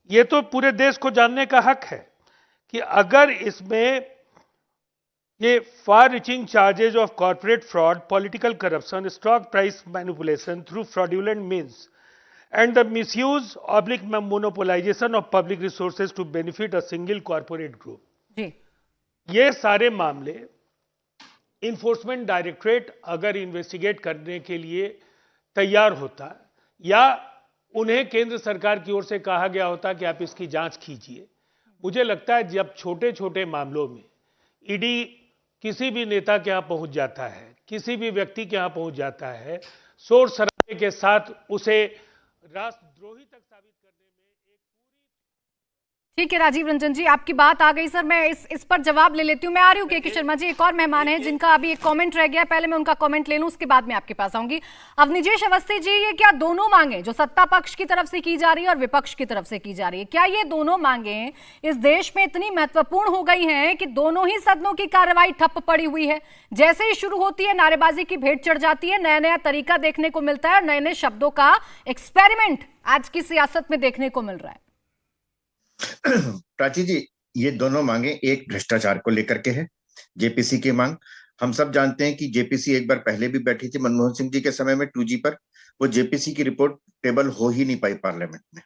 यह तो पूरे देश को जानने का हक है कि अगर इसमें ये far reaching charges of corporate fraud, political corruption, stock price manipulation through fraudulent means and the misuse oblique monopolization of public resources to benefit a single corporate group. जी। ये सारे मामले इन्फोर्समेंट डायरेक्टरेट अगर इन्वेस्टिगेट करने के लिए तैयार होता या उन्हें केंद्र सरकार की ओर से कहा गया होता कि आप इसकी जांच कीजिए, मुझे लगता है जब छोटे छोटे मामलों में ईडी किसी भी नेता के यहां पहुंच जाता है, किसी भी व्यक्ति के यहां पहुंच जाता है, शोर शराबे के साथ उसे राष्ट्रद्रोही तक साबित करने में एक पूरी। ठीक है राजीव रंजन जी, आपकी बात आ गई सर। मैं इस पर जवाब ले लेती हूँ। मैं आ रही हूँ के शर्मा जी। एक और मेहमान है जिनका अभी एक कमेंट रह गया, पहले मैं उनका कमेंट ले लूँ, उसके बाद मैं आपके पास आऊंगी। अवनिजेश अवस्थी जी, ये क्या दोनों मांगे जो सत्ता पक्ष की तरफ से की जा रही है और विपक्ष की तरफ से की जा रही है, क्या ये दोनों मांगे इस देश में इतनी महत्वपूर्ण हो गई हैं कि दोनों ही सदनों की कार्रवाई ठप पड़ी हुई है? जैसे ही शुरू होती है नारेबाजी की भेंट चढ़ जाती है, नया नया तरीका देखने को मिलता है और नए नए शब्दों का एक्सपेरिमेंट आज की सियासत में देखने को मिल रहा है। प्राची जी, ये दोनों मांगे एक भ्रष्टाचार को लेकर के है। जेपीसी की मांग, हम सब जानते हैं कि जेपीसी एक बार पहले भी बैठी थी मनमोहन सिंह जी के समय में 2G पर। वो जेपीसी की रिपोर्ट टेबल हो ही नहीं पाई पार्लियामेंट में।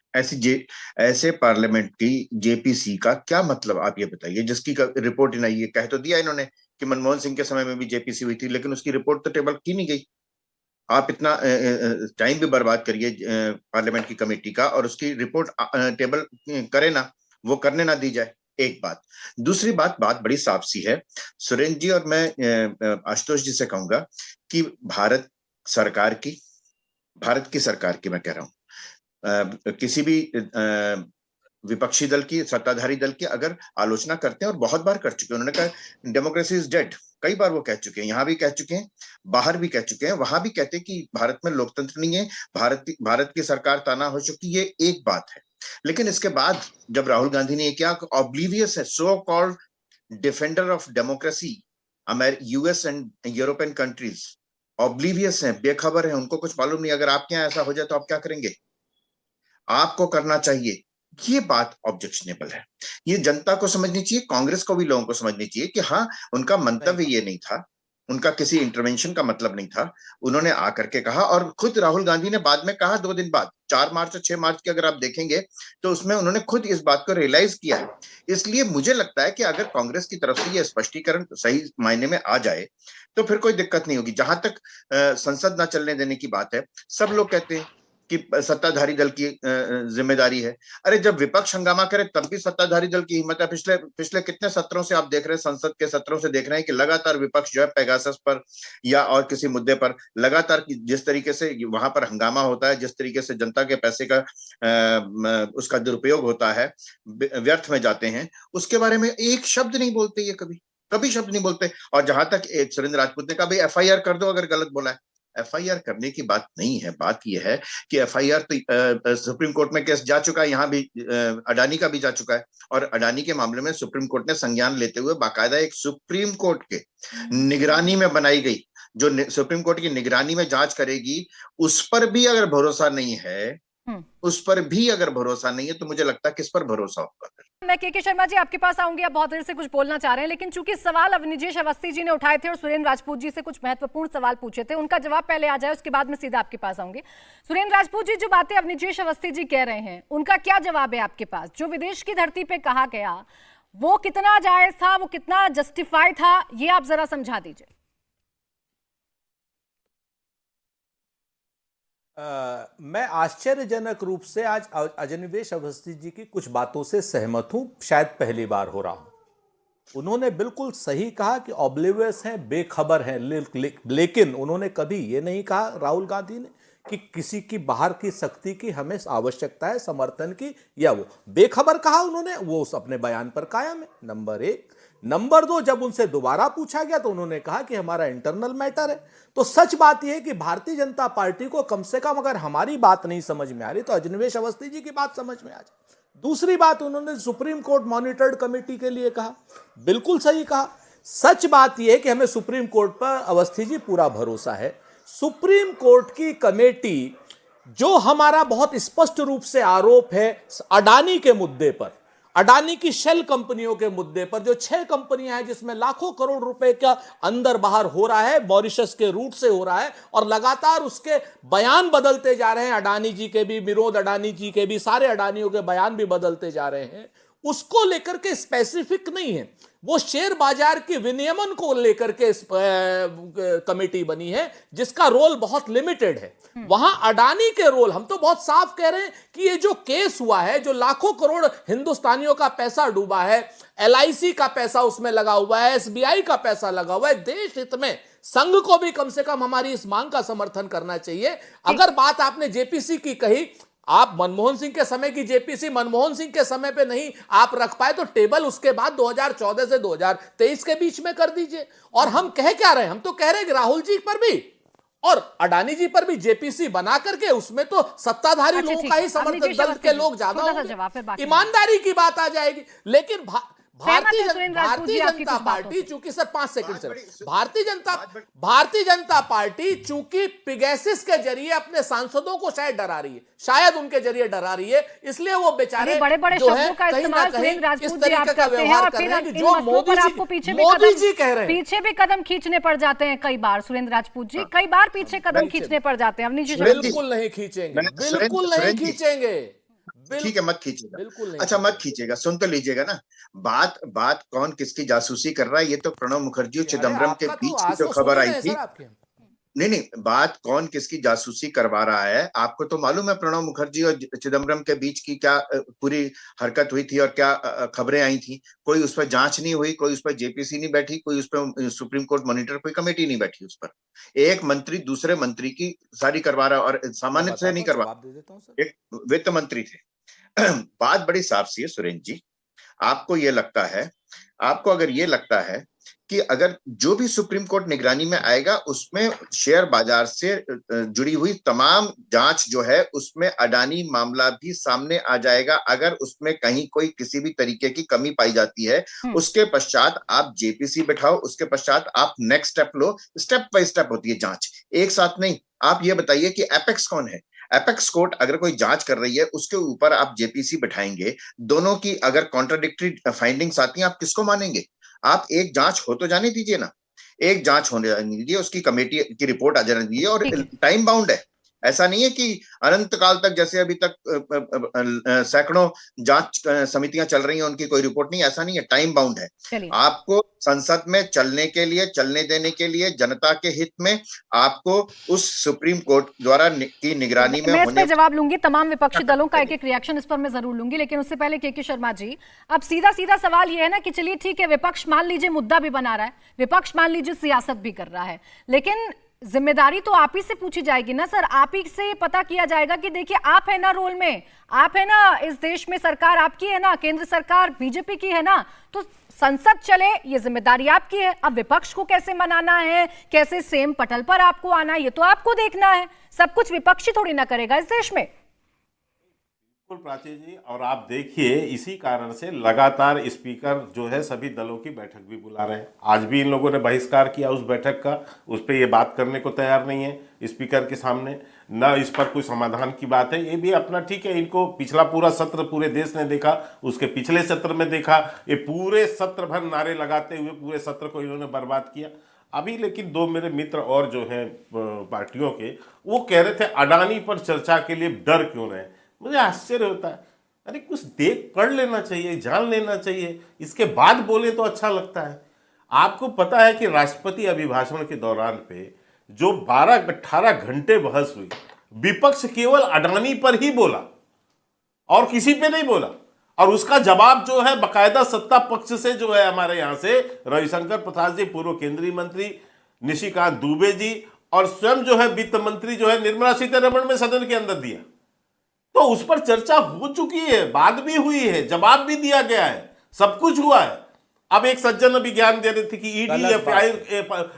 ऐसे पार्लियामेंट की जेपीसी का क्या मतलब, आप ये बताइए, जिसकी रिपोर्ट ही नहीं है। कह तो दिया इन्होंने कि मनमोहन सिंह के समय में भी जेपीसी हुई थी, लेकिन उसकी रिपोर्ट तो टेबल की नहीं गई। आप इतना टाइम भी बर्बाद करिए पार्लियामेंट की कमेटी का और उसकी रिपोर्ट टेबल करे ना, वो करने ना दी जाए। एक बात। दूसरी बात बड़ी साफ सी है सुरेंद्र जी, और मैं आशुतोष जी से कहूंगा कि भारत की सरकार की मैं कह रहा हूं, किसी भी विपक्षी दल की, सत्ताधारी दल की अगर आलोचना करते हैं, और बहुत बार कर चुके हैं, उन्होंने कहा डेमोक्रेसी इज डेड, कई बार वो कह चुके हैं, यहां भी कह चुके हैं, बाहर भी कह चुके हैं, वहां भी कहते हैं कि भारत में लोकतंत्र नहीं है, भारत की सरकार ताना हो चुकी, ये एक बात है। लेकिन इसके बाद जब राहुल गांधी ने किया, ऑब्लिवियस है, so called defender of democracy, US and European countries oblivious है, बेखबर है, उनको कुछ मालूम नहीं। अगर आपके यहाँ ऐसा हो जाए तो आप क्या करेंगे? आपको करना चाहिए। ये बात ऑब्जेक्शनेबल है। ये जनता को समझनी चाहिए, कांग्रेस को भी लोगों को समझनी चाहिए कि हाँ, उनका मंतव्य ये नहीं था, उनका किसी इंटरवेंशन का मतलब नहीं था। उन्होंने आकर के कहा, और खुद राहुल गांधी ने बाद में कहा 2 दिन बाद, 4 मार्च और 6 मार्च की अगर आप देखेंगे तो उसमें उन्होंने खुद इस बात को रियलाइज किया है। इसलिए मुझे लगता है कि अगर कांग्रेस की तरफ से यह स्पष्टीकरण सही मायने में आ जाए तो फिर कोई दिक्कत नहीं होगी। जहां तक संसद न चलने देने की बात है, सब लोग कहते हैं कि सत्ताधारी दल की जिम्मेदारी है। अरे जब विपक्ष हंगामा करे तब भी सत्ताधारी दल की हिम्मत है। पिछले कितने सत्रों से आप देख रहे हैं, संसद के सत्रों से देख रहे हैं कि लगातार विपक्ष जो है पेगासस पर या और किसी मुद्दे पर लगातार जिस तरीके से वहां पर हंगामा होता है, जिस तरीके से जनता के पैसे का उसका दुरुपयोग होता है, व्यर्थ में जाते हैं, उसके बारे में एक शब्द नहीं बोलते, ये कभी शब्द नहीं बोलते। और जहां तक सुरेंद्र राजपूत ने कहा भाई FIR कर दो अगर गलत बोला है, FIR करने की बात नहीं है। बात यह है कि FIR तो सुप्रीम कोर्ट में केस जा चुका है, यहां भी अडानी का भी जा चुका है, और अडानी के मामले में सुप्रीम कोर्ट ने संज्ञान लेते हुए बाकायदा एक सुप्रीम कोर्ट के निगरानी में बनाई गई, जो सुप्रीम कोर्ट की निगरानी में जांच करेगी, उस पर भी अगर भरोसा नहीं है, तो मुझे लगता है किस पर भरोसा होगा। मैं के शर्मा जी आपके पास आऊंगी, आप बहुत देर से कुछ बोलना चाह रहे हैं, लेकिन चूंकि सवाल अवनिजेश अवस्थी जी ने उठाए थे और सुरेंद्र राजपूत जी से कुछ महत्वपूर्ण सवाल पूछे थे, उनका जवाब पहले आ जाए, उसके बाद मैं सीधा आपके पास आऊंगी। सुरेंद्र राजपूत जी, जो बातें अवनिजेश अवस्थी जी कह रहे हैं, उनका क्या जवाब है आपके पास? जो विदेश की धरती पे कहा गया, वो कितना जायज था, वो कितना जस्टिफाई था, ये आप जरा समझा दीजिए। मैं आश्चर्यजनक रूप से आज अवनिवेश अवस्थी जी की कुछ बातों से सहमत हूं, शायद पहली बार हो रहा हूं। उन्होंने बिल्कुल सही कहा कि ऑब्लिवियस हैं, बेखबर हैं, लेकिन उन्होंने कभी ये नहीं कहा राहुल गांधी ने कि किसी की बाहर की शक्ति की हमें आवश्यकता है, समर्थन की, या वो बेखबर कहा उन्होंने, वो उस अपने बयान पर कायम है, नंबर एक। नंबर दो, जब उनसे दोबारा पूछा गया तो उन्होंने कहा कि हमारा इंटरनल मैटर है। तो सच बात यह है कि भारतीय जनता पार्टी को कम से कम अगर हमारी बात नहीं समझ में आ रही तो अजनवेश अवस्थी जी की बात समझ में आ जाए। दूसरी बात, उन्होंने सुप्रीम कोर्ट मॉनिटर्ड कमेटी के लिए कहा, बिल्कुल सही कहा। सच बात यह है कि हमें सुप्रीम कोर्ट पर अवस्थी जी पूरा भरोसा है। सुप्रीम कोर्ट की कमेटी, जो हमारा बहुत स्पष्ट रूप से आरोप है अडानी के मुद्दे पर, अडानी की शेल कंपनियों के मुद्दे पर, जो 6 कंपनियां हैं जिसमें लाखों करोड़ रुपए का अंदर बाहर हो रहा है, मॉरिशस के रूट से हो रहा है, और लगातार उसके बयान बदलते जा रहे हैं, अडानी जी के भी, विनोद अडानी जी के भी, सारे अडानियों के बयान भी बदलते जा रहे हैं, उसको लेकर के स्पेसिफिक नहीं है। वो शेयर बाजार के विनियमन को लेकर के कमेटी बनी है जिसका रोल बहुत लिमिटेड है। वहां अडानी के रोल, हम तो बहुत साफ कह रहे हैं कि ये जो केस हुआ है, जो लाखों करोड़ हिंदुस्तानियों का पैसा डूबा है, LIC का पैसा उसमें लगा हुआ है, SBI का पैसा लगा हुआ है, देश हित में संघ को भी कम से कम हमारी इस मांग का समर्थन करना चाहिए। अगर बात आपने JPC की कही, आप मनमोहन सिंह के समय की JPC मनमोहन सिंह के समय पे नहीं आप रख पाए तो टेबल उसके बाद 2014 से 2023 के बीच में कर दीजिए। और हम कह क्या रहे हैं, हम तो कह रहे हैं कि राहुल जी पर भी और अडानी जी पर भी JPC बना करके उसमें तो सत्ताधारी लोगों का ही समर्थन दल के लोग ज्यादा होंगे, ईमानदारी की बात आ जाएगी। लेकिन भारतीय जनता पार्टी चूंकि, sir 5 second sir, Bharatiya Janata party चूंकि पिगैसिस के जरिए अपने सांसदों को शायद डरा रही है, शायद उनके जरिए डरा रही है, इसलिए वो बेचारे बड़े-बड़े शब्दों का इस्तेमाल सुरेंद्र राजपूत जी आप करते हैं और फिर जो मोदी जी कह रहे हैं, पीछे भी कदम खींचने पड़ जाते हैं कई बार। सुरेंद्र राजपूत जी कई बार पीछे कदम खींचने पड़ जाते हैं। बिल्कुल नहीं खींचेंगे, बिल्कुल नहीं खींचेंगे, ठीक है, मत खींचिएगा। अच्छा, मत खींचिएगा, सुन तो लीजिएगा ना। बात कौन किसकी जासूसी कर रहा है, ये तो प्रणब मुखर्जी और चिदम्बरम के बीच की जो खबर आई थी, नहीं, बात कौन किसकी जासूसी करवा रहा है आपको तो मालूम है। प्रणब मुखर्जी और चिदम्बरम के बीच की क्या पूरी हरकत हुई थी और क्या खबरें आई थी। कोई उस पर जांच नहीं हुई, कोई उस पर JPC नहीं बैठी, कोई उस पर सुप्रीम कोर्ट मॉनिटर, कोई कमेटी नहीं बैठी उस पर। एक मंत्री दूसरे मंत्री की सारी करवा रहा, और सामान्य से नहीं करवा, एक वित्त मंत्री थे। बात बड़ी साफ सी है सुरेंद्र जी। आपको अगर ये लगता है कि अगर जो भी सुप्रीम कोर्ट निगरानी में आएगा उसमें शेयर बाजार से जुड़ी हुई तमाम जांच जो है उसमें अडानी मामला भी सामने आ जाएगा, अगर उसमें कहीं कोई किसी भी तरीके की कमी पाई जाती है, उसके पश्चात आप JPC बैठाओ, उसके पश्चात आप next step low. Step by step होती है जांच, एक साथ नहीं। आप ये बताइए कि एपेक्स कौन है? एपेक्स कोर्ट अगर कोई जांच कर रही है उसके ऊपर आप JPC बैठाएंगे, दोनों की अगर कॉन्ट्राडिक्टरी फाइंडिंग्स आती हैं, आप किसको मानेंगे? आप एक जांच हो तो जाने दीजिए ना, एक जांच होने जाने दीजिए, उसकी कमेटी की रिपोर्ट आ जाने दीजिए, और टाइम बाउंड है। ऐसा नहीं है कि अनंत काल तक, जैसे अभी तक सैकड़ों जांच समितियां चल रही हैं, उनकी कोई रिपोर्ट नहीं, ऐसा नहीं है, टाइम बाउंड है। आपको संसद में चलने देने के लिए जनता के हित में आपको उस सुप्रीम कोर्ट द्वारा की निगरानी में मैं इस पे जवाब लूंगी, तमाम विपक्षी दलों का एक रिएक्शन इस पर मैं जरूर लूंगी, लेकिन उससे पहले KK शर्मा जी, अब सीधा सवाल ये है ना कि चलिए ठीक है, विपक्ष मान लीजिए मुद्दा भी बना रहा है, विपक्ष मान लीजिए सियासत भी कर रहा है, लेकिन जिम्मेदारी तो आप ही से पूछी जाएगी ना सर। आप ही से पता किया जाएगा कि देखिए आप है ना रोल में, आप है ना इस देश में, सरकार आपकी है ना, केंद्र सरकार BJP की है ना, तो संसद चले ये जिम्मेदारी आपकी है। अब विपक्ष को कैसे मनाना है, कैसे सेम पटल पर आपको आना है, ये तो आपको देखना है। सब कुछ विपक्षी थोड़ी ना करेगा इस देश में। बिल्कुल प्राची जी, और आप देखिए इसी कारण से लगातार स्पीकर जो है सभी दलों की बैठक भी बुला रहे हैं। आज भी इन लोगों ने बहिष्कार किया उस बैठक का, उस पर ये बात करने को तैयार नहीं है स्पीकर के सामने, ना इस पर कोई समाधान की बात है। ये भी अपना ठीक है, इनको पिछला पूरा सत्र पूरे देश ने देखा, उसके पिछले सत्र में देखा, ये पूरे सत्र भर नारे लगाते हुए पूरे सत्र को इन्होंने बर्बाद किया। अभी लेकिन 2 मेरे मित्र और जो हैं पार्टियों के, वो कह रहे थे अडानी पर चर्चा के लिए डर क्यों रहे। मुझे आश्चर्य होता है, अरे कुछ देख पढ़ लेना चाहिए, जान लेना चाहिए, इसके बाद बोले तो अच्छा लगता है। आपको पता है कि राष्ट्रपति अभिभाषण के दौरान पे जो 12-18 घंटे बहस हुई, विपक्ष केवल अडानी पर ही बोला और किसी पे नहीं बोला। और उसका जवाब जो है बकायदा सत्ता पक्ष से जो है हमारे यहां से रविशंकर प्रसाद जी, पूर्व केंद्रीय मंत्री, निशिकांत दुबे जी और स्वयं जो है वित्त मंत्री जो है निर्मला सीतारमण में सदन के अंदर दिया। तो उस पर चर्चा हो चुकी है, बात भी हुई है, जवाब भी दिया गया है, सब कुछ हुआ है। अब एक सज्जन अभी ज्ञान दे रहे थे कि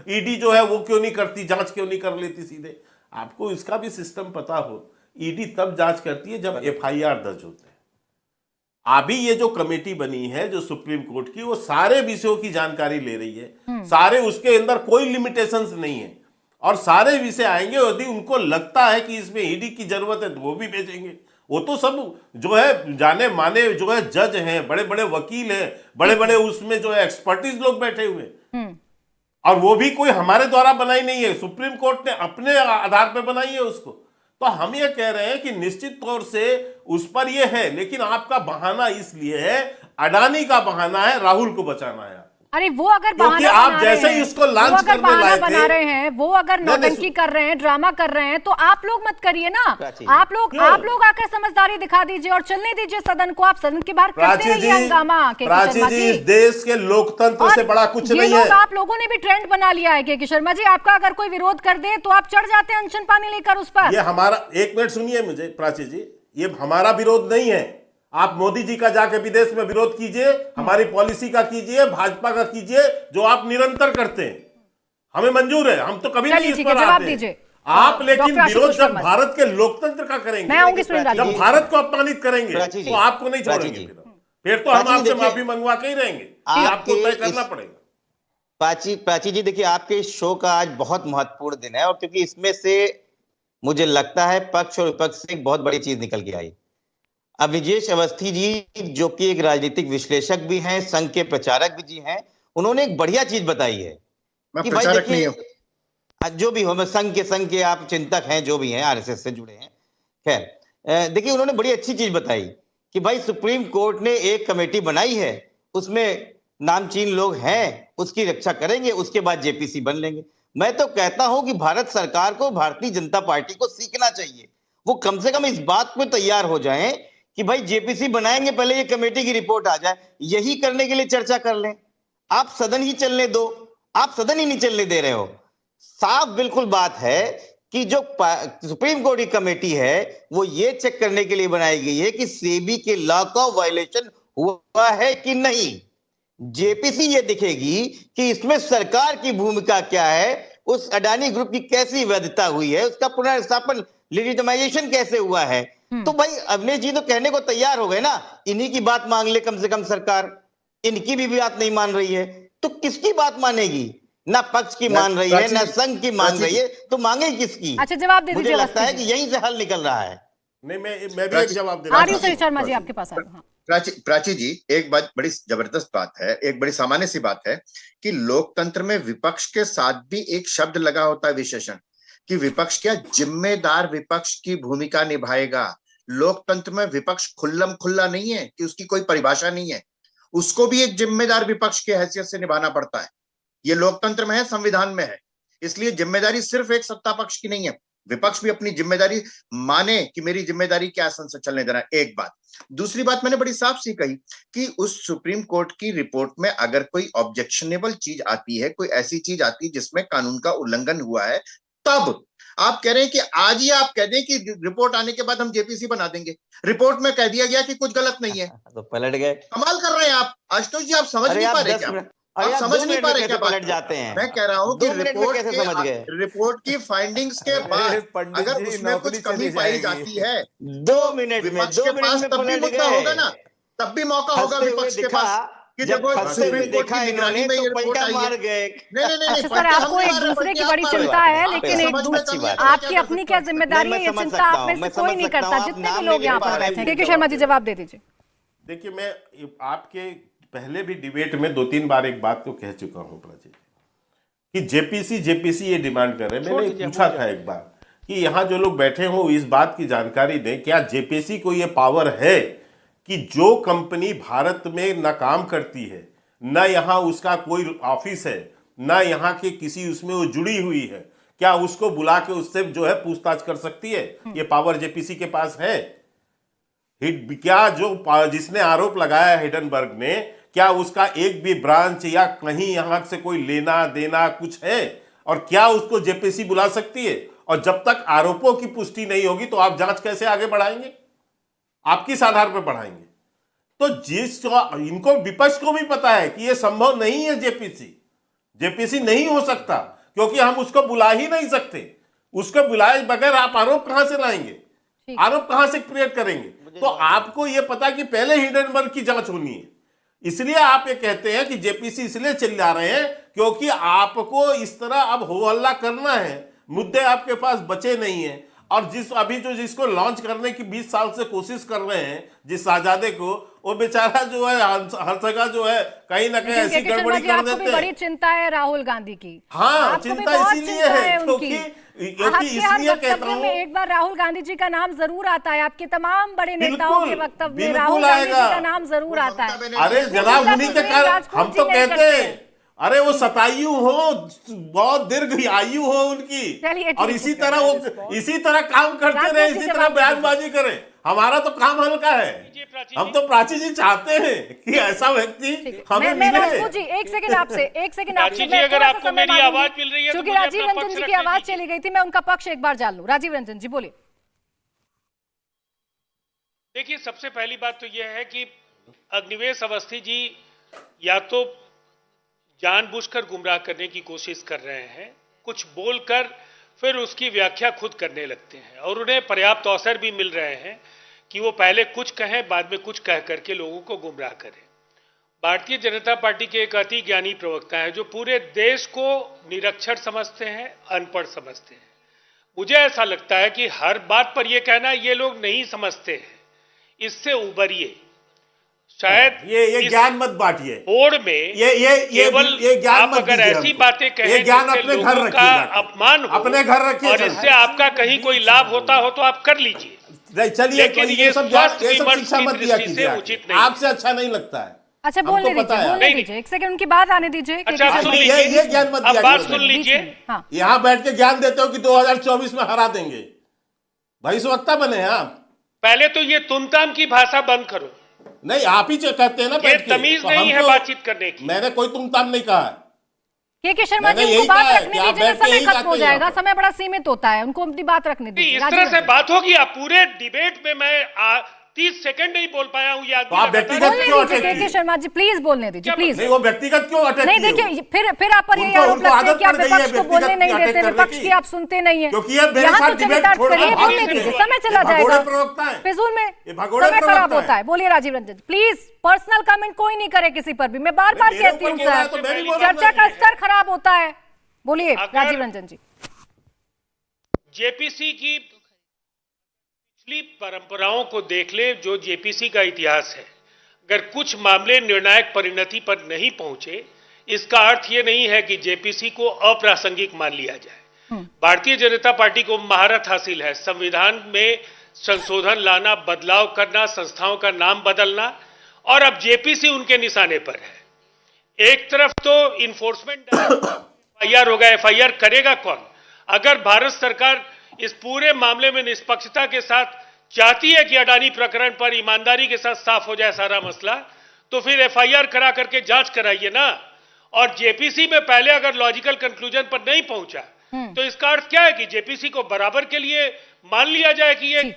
ईडी जो है वो क्यों नहीं करती, जांच क्यों नहीं कर लेती सीधे। आपको इसका भी सिस्टम पता हो, ईडी तब जांच करती है जब एफआईआर दर्ज होते हैं। अभी ये जो कमेटी बनी है जो सुप्रीम कोर्ट की, वो सारे विषयों की जानकारी ले रही है, सारे, उसके अंदर कोई लिमिटेशंस नहीं है और सारे विषय आएंगे। यदि उनको लगता है कि इसमें ईडी की जरूरत है तो वो भी भेजेंगे। वो तो सब जो है जाने माने जो है जज हैं, बड़े बड़े वकील हैं, बड़े बड़े उसमें जो है एक्सपर्टीज लोग बैठे हुए हैं और वो भी कोई हमारे द्वारा बनाई नहीं है, सुप्रीम कोर्ट ने अपने आधार पर बनाई है उसको। तो हम ये कह रहे हैं कि निश्चित तौर से उस पर ये है, लेकिन आपका बहाना इसलिए है, अडानी का बहाना है, राहुल को बचाना है। अरे वो अगर बहाना आप बना जैसे रहे ही हैं, उसको लॉन्च वो अगर करने बहाना लाए बना थे, रहे हैं, वो अगर नौटंकी कर रहे हैं, ड्रामा कर रहे हैं, तो आप लोग मत करिए ना। आप लोग आकर समझदारी दिखा दीजिए और चलने दीजिए सदन को। आप सदन के बाहर करते रहिए हंगामा। प्राची जी, इस देश के लोकतंत्र से बड़ा कुछ नहीं है। आप लोगों ने भी ट्रेंड बना लिया है के शर्मा जी, आपका अगर कोई विरोध कर दे तो आप चढ़ जाते हैं अनशन पानी लेकर उस पर। ये हमारा, एक मिनट सुनिए मुझे प्राची जी, ये हमारा विरोध नहीं है। आप मोदी जी का जाके विदेश में विरोध कीजिए, हमारी पॉलिसी का कीजिए, भाजपा का कीजिए, जो आप निरंतर करते हैं, हमें मंजूर है, हम तो कभी नहीं इस पर आते हैं। आप लेकिन विरोध जब भारत के लोकतंत्र का करेंगे, जब भारत को अपमानित करेंगे तो आपको नहीं छोड़ेंगे। फिर तो हम आपसे माफी मंगवा के ही रहेंगे, आपको तय करना पड़ेगा। प्राची जी, देखिए आपके इस शो का आज बहुत महत्वपूर्ण दिन है और क्योंकि इसमें से मुझे लगता है पक्ष और विपक्ष से एक बहुत बड़ी चीज निकल के आई। अब विजेश अवस्थी जी जो कि एक राजनीतिक विश्लेषक भी हैं, संघ के प्रचारक भी जी हैं, उन्होंने एक बढ़िया चीज बताई है कि भाई देखिए जो भी हो, मैं संघ के आप चिंतक हैं, जो भी हैं, आरएसएस से जुड़े हैं, खैर देखिए उन्होंने बड़ी अच्छी चीज बताई कि भाई सुप्रीम कोर्ट ने एक कमेटी बनाई है, उसमें नामचीन लोग हैं, उसकी रक्षा करेंगे, उसके बाद जेपीसी बन लेंगे। मैं तो कहता हूं कि भारत सरकार को, भारतीय जनता पार्टी को सीखना चाहिए। वो कम से कम इस बात पे तैयार हो जाएं कि भाई जेपीसी बनाएंगे, पहले ये कमेटी की रिपोर्ट आ जाए, यही करने के लिए चर्चा कर लें। आप सदन ही चलने दो, आप सदन ही नहीं चलने दे रहे हो। साफ बिल्कुल बात है कि जो सुप्रीम कोर्ट की कमेटी है वो ये चेक करने के लिए बनाई गई है कि सेबी के लॉ का वायलेशन हुआ है कि नहीं। जेपीसी ये दिखेगी कि इसमें सरकार की भूमिका क्या है, उस अडानी ग्रुप की कैसी वैधता हुई है, उसका पुनर्स्थापन, लेजिटिमाइजेशन कैसे हुआ है। तो भाई अवनीश जी तो कहने को तैयार हो गए ना, इन्हीं की बात मांग ले कम से कम सरकार। इनकी भी बात नहीं मान रही है तो किसकी बात मानेगी? ना पक्ष की मान रही है, ना संघ की मान रही है, तो मांगे किसकी? अच्छा जवाब दे दीजिए। मुझे लगता है कि यहीं से हल निकल रहा है। नहीं, मैं भी एक जवाब दे रहा हूं। शर्मा जी आपके पास आ। प्राची जी, एक बात बड़ी जबरदस्त बात है, एक बड़ी सामान्य सी बात है कि लोकतंत्र में विपक्ष के साथ भी एक शब्द लगा होता है, विशेषण, कि विपक्ष क्या जिम्मेदार विपक्ष की भूमिका निभाएगा। लोकतंत्र में विपक्ष खुल्लम खुल्ला नहीं है कि उसकी कोई परिभाषा नहीं है, उसको भी एक जिम्मेदार विपक्ष की हैसियत से निभाना पड़ता है। ये लोकतंत्र में है, संविधान में है, इसलिए जिम्मेदारी सिर्फ एक सत्ता पक्ष की नहीं है, विपक्ष भी अपनी जिम्मेदारी माने कि मेरी जिम्मेदारी क्या संसद चलने देना। एक बात। दूसरी बात मैंने बड़ी साफ सी कही कि उस सुप्रीम कोर्ट की रिपोर्ट में अगर कोई ऑब्जेक्शनेबल चीज आती है, कोई ऐसी चीज आती है जिसमें कानून का उल्लंघन हुआ है, तब आप कह रहे हैं कि आज ही आप कह दें कि रिपोर्ट आने के बाद हम जेपीसी बना देंगे। रिपोर्ट में कह दिया गया कि कुछ गलत नहीं है, तो पलट गए। कमाल कर रहे हैं आप आशुतोष जी, आप समझ नहीं पा रहे क्या? आप समझ नहीं पा रहे क्या? पलट जाते हैं। मैं कह रहा हूं कि रिपोर्ट की फाइंडिंग्स के बाद अगर उसमें कुछ कमी पाई जाती है 2 मिनट में, विपक्ष के पास तब भी मुद्दा होगा ना, तब भी मौका होगा विपक्ष के पास कि जब सुप्रीम कोर्ट की निगरानी में ये रिपोर्ट आई है। नहीं, सर आपको एक दूसरे की बड़ी चिंता है, लेकिन एक दूसरी आपकी अपनी क्या जिम्मेदारी है, ये चिंता आप में से कोई नहीं करता, जितने भी लोग यहाँ पर बैठे हैं। के शर्मा जी जवाब दे दीजिए। देखिए, मैं आपके पहले भी डिबेट में 2-3 बार एक बात तो कह चुका हूं प्राची कि जेपीसी ये डिमांड कर रहे हैं। मैंने पूछा था एक बार कि यहां जो लोग बैठे हो इस बात की जानकारी दें, क्या जेपीसी को ये पावर है कि जो कंपनी भारत में न काम करती है, न यहां उसका कोई ऑफिस है, न यहां के किसी उसमें वो जुड़ी हुई है, क्या उसको बुला के उससे जो है पूछताछ कर सकती है? ये पावर जेपीसी के पास है? क्या जो जिसने आरोप लगाया हिडनबर्ग ने, क्या उसका एक भी ब्रांच या कहीं यहां से कोई लेना देना कुछ है? और क्या उसको जेपीसी बुला सकती है? और जब तक आरोपों की पुष्टि नहीं होगी तो आप जांच कैसे आगे बढ़ाएंगे? आप किस आधार पर बढ़ाएंगे? तो इनको विपक्ष को भी पता है कि यह संभव नहीं है, जेपीसी नहीं हो सकता, क्योंकि हम उसको बुला ही नहीं सकते। उसको बुलाए बगैर आप आरोप कहां से लाएंगे? आरोप कहां से क्रिएट करेंगे? तो आपको यह पता कि पहले हिडनबर्ग की जांच होनी है। इसलिए आप ये कहते हैं कि जेपीसी इसलिए चल जा रहे हैं क्योंकि आपको इस तरह अब हो हल्ला करना है, मुद्दे आपके पास बचे नहीं है। और जिसको लॉन्च करने की 20 साल से कोशिश कर रहे हैं, जिस शाहजादे को, वो बेचारा जो है हर जगह जो है कहीं ना कहीं ऐसी गड़बड़ी कर देते हैं। बड़ी चिंता है राहुल गांधी की। हाँ, चिंता इसीलिए है क्योंकि इसलिए कहता हूं, एक बार राहुल गांधी जी का नाम जरूर आता है, आपके तमाम बड़े नेताओं के वक्तव्य में राहुल बिल्कुल गांधी जी आएगा। का नाम जरूर आता है। अरे जनाब, उन्हीं के कारण हम तो कहते हैं, अरे वो शतायु हो, बहुत दीर्घ आयु हो उनकी, और इसी तरह काम करते रहे, इसी तरह बयानबाजी करें। हमारा तो काम हल्का है। हम तो प्राची जी चाहते हैं कि ऐसा व्यक्ति हमें मिले। राजपूत जी, एक सेकंड आपसे अगर आपको मेरी आवाज मिल रही है, क्योंकि राजीव रंजन जी की आवाज चली गई थी, मैं उनका पक्ष एक बार जान लूं। राजीव रंजन जी बोलिए। देखिए, सबसे पहली बात तो यह है कि अग्निवेश अवस्थी जी या तो जानबूझकर गुमराह करने की कोशिश कर रहे हैं, कुछ बोलकर फिर उसकी व्याख्या खुद करने लगते हैं, और उन्हें पर्याप्त अवसर भी मिल रहे हैं कि वो पहले कुछ कहें, बाद में कुछ कह करके लोगों को गुमराह करें। भारतीय जनता पार्टी के एक अति ज्ञानी प्रवक्ता हैं जो पूरे देश को निरक्षर समझते हैं, अनपढ़ समझते हैं। मुझे ऐसा लगता है कि हर बात पर यह कहना ये लोग नहीं समझते हैं, इससे उबरिए। शायद ये ज्ञान मत बांटिए। होड़ में ये ज्ञान आप अगर ऐसी बातें कहें, ये ज्ञान अपने घर लोगों का रखिए, अपमान हो, अपने घर रखिए, और इससे आपका कहीं कोई लाभ होता हो तो आप कर लीजिए। चलिए, लेकिन ये सब शिक्षा मत दिया कीजिए, उचित नहीं। आपसे अच्छा नहीं लगता है। अच्छा, बोलने दीजिए, एक सेकंड उनकी बात आने दीजिए। अच्छा, ये ज्ञान मत दिया, बात सुन लीजिए। यहाँ बैठ के ज्ञान देते हो कि 2024 में हरा देंगे। भविष्यवक्ता बने हैं आप। पहले तो ये तुमताम की भाषा बंद करो। नहीं, आप ही कहते हैं ना, ये तमीज नहीं है बातचीत करने की। मैंने कोई तुमताम नहीं कहा है। के शर्मा जी, उनको बात रखने दीजिए, समय खत्म हो जाएगा, समय बड़ा सीमित होता है, उनको अपनी बात रखने दीजिए। इस तरह से बात होगी, आप पूरे डिबेट में मैं 30 सेकंड नहीं बोल पाया हूँ। याद के शर्मा जी प्लीज बोलने दीजिए, प्लीज। नहीं, वो व्यक्तिगत क्यों अटैक? नहीं, देखिए, फिर आप पर यही आरोप लगता है कि आप विपक्ष को बोलने नहीं देते, विपक्ष की आप सुनते नहीं है। यहाँ तो चरितार्थ करिए, बोलने दीजिए, समय चला जाएगा, फिजूल में समय खराब होता है। बोलिए Rajiv Ranjan, please personal comment कोई नहीं करे किसी पर भी, मैं बार बार कहती हूँ सर, चर्चा का स्तर खराब होता है। बोलिए राजीव रंजन जी। जेपीसी की पिछली परंपराओं को देख ले, जो जेपीसी का इतिहास है, अगर कुछ मामले निर्णायक परिणति पर नहीं पहुंचे, इसका अर्थ यह नहीं है कि जेपीसी को अप्रासंगिक मान लिया जाए। भारतीय जनता पार्टी को महारत हासिल है संविधान में संशोधन लाना, बदलाव करना, संस्थाओं का नाम बदलना, और अब जेपीसी उनके निशाने पर है। एक तरफ तो इन्फोर्समेंट एफआईआर होगा, एफआईआर करेगा कौन? अगर भारत सरकार इस पूरे मामले में निष्पक्षता के साथ चाहती है कि अडानी प्रकरण पर ईमानदारी के साथ साफ हो जाए सारा मसला, तो फिर एफआईआर करा करके जांच कराइए ना। और जेपीसी में पहले अगर लॉजिकल कंक्लूजन पर नहीं पहुंचा, तो इसका अर्थ क्या है कि जेपीसी को बराबर के लिए मान लिया जाए कि ये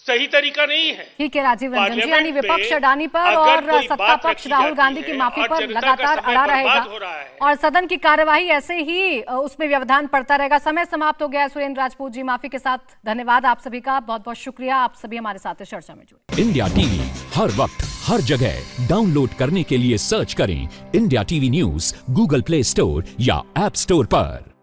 सही तरीका नहीं है। ठीक है राजीव रंजन जी, यानी विपक्ष अडानी पर और सत्ता पक्ष राहुल गांधी की माफी पर लगातार अड़ा रहेगा, और सदन की कार्यवाही ऐसे ही उसमें व्यवधान पड़ता रहेगा। समय समाप्त हो गया है। सुरेंद्र राजपूत जी, माफी के साथ धन्यवाद आप सभी का, बहुत बहुत शुक्रिया, आप सभी हमारे साथ इस चर्चा में जुड़े। इंडिया टीवी हर वक्त हर जगह डाउनलोड करने के लिए सर्च करें India TV news Google play store या ऐप स्टोर पर।